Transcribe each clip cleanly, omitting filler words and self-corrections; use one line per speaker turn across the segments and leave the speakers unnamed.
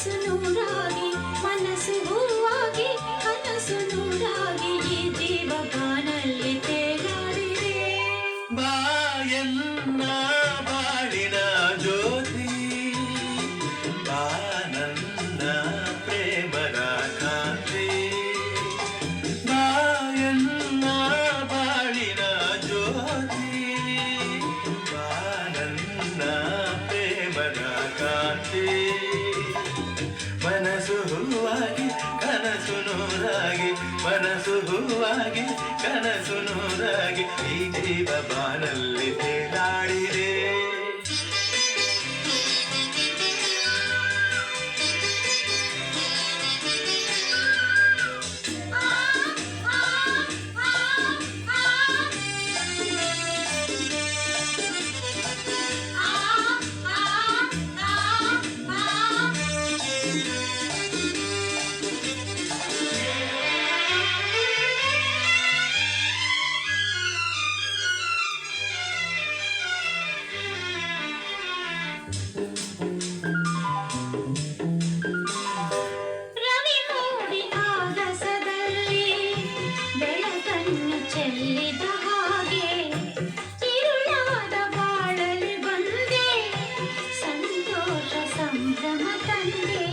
ಕನಸು ನೂರಾಗಿ ಮನಸ್ಸು ಹೂವಾಗಿ ಕನಸು ನೂರಾಗಿ ಈ ಜೀವ ಬಾನಲ್ಲಿ ತೇಲಾಡಿದೆ.
ಬಾಯನ್ನ ಬಾಳಿನ ಜ್ಯೋತಿ ಬಾನನ್ನ ಪ್ರೇಮದ ಕಾಂತಿ. ಬಾಯನ್ನ ಬಾಳಿನ ಜ್ಯೋತಿ ಬಾನನ್ನ ಪ್ರೇಮದ ಕಾಂತಿ. ಮನಸ್ಸು ಹೂವಾಗಿ ಕನಸು ನೂರಾಗಿ ಮನಸ್ಸು ಹೂವಾಗಿ ಕನಸು ನೂರಾಗಿ ಈ ಜೀವ ಬಾನಲ್ಲಿ ತೇಲಾಡಿದೆ.
ರವಿ ಮೂಡಿ ಆಗಸದಲ್ಲಿ ಬೆಳಕನ್ನು ಚೆಲ್ಲಿದ ಹಾಗೆ ഇരുಳಾದ ಬಾಳಲಿ ಬಂದೆ ಸಂತೋಷ ಸಂಭ್ರಮ ತಂದೆ.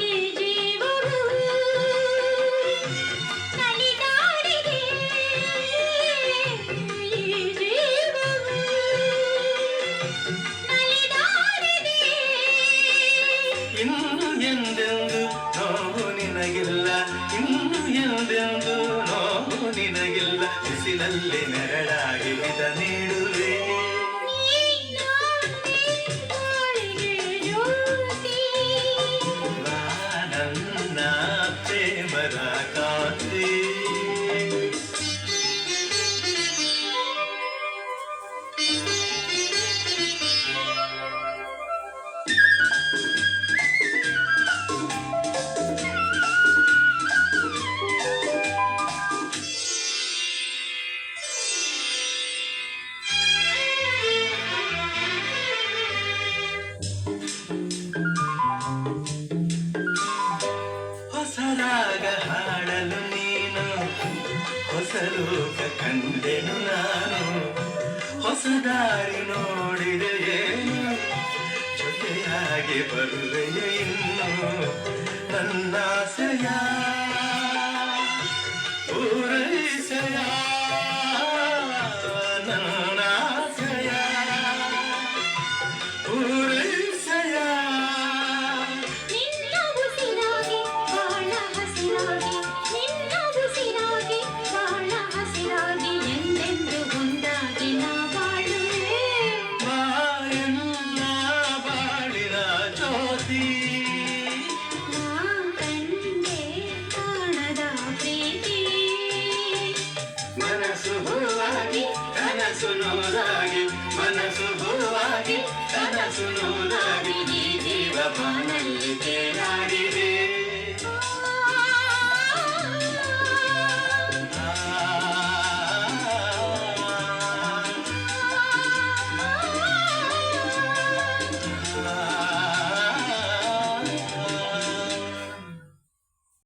ಈ ಜೀವವು ನಲಿದಾಡಿದೆ ಈ ಜೀವವು ನಲಿದಾಡಿದೆ.
ಇನ್ನು ಎಂದೆಂದು ನೋವು ನಿನಗಿಲ್ಲ ಇನ್ನು ಎಂದೆಂದು ನೋವು ನಿನಗಿಲ್ಲ. ಬಿಸಿಲಲ್ಲಿ ನೆರಳಾಗಿ ಹಿತ ನೀಡುವೆ. ನನ್ನ ಪ್ರೇಮದ ಕಾಂತಿ. ಹೊಸರಾಗ ಹಾಡಲು ನೀನು ಹೊಸ ಲೋಕ ಕಂಡೆನು ನಾನು. ಹೊಸ ದಾರಿ ನೋಡಿದೆ ಏನು ಜೊತೆಯಾಗಿ ಬರುವೆಯ ಇನ್ನು. ನನ್ನಾಸೆಯ ಪೂರೈಸೆಯ ನನ್ನಾಸೆಯ ಪೂರೈಸೆಯ.
ನಿನ್ನ ಉಸಿರಾಗಿ ಬಾಳ ಹಸಿರಾಗಿ ನಿನ್ನ ಉಸಿರಾಗಿ ಬಾಳ ಹಸಿರಾಗಿ ಎಂದೆಂದು ಒಂದಾಗಿ ನಾ ಬಾಳುವೆ.
ಬಾಯನ್ನ ಬಾಳಿನ ಜ್ಯೋತಿ
ನಾ ಕಂಡೆ ಕಾಣದ ಪ್ರೀತಿ.
ಮನಸ್ಸು ಹೂವಾಗಿ ಕನಸು ನೂರಾಗಿ ಮನಸ್ಸು ಹೂವಾಗಿ ಕನಸು ನೂರಾಗಿ ಈ ಜೀವ ಬಾನಲ್ಲಿ ತೇಲಾಡಿ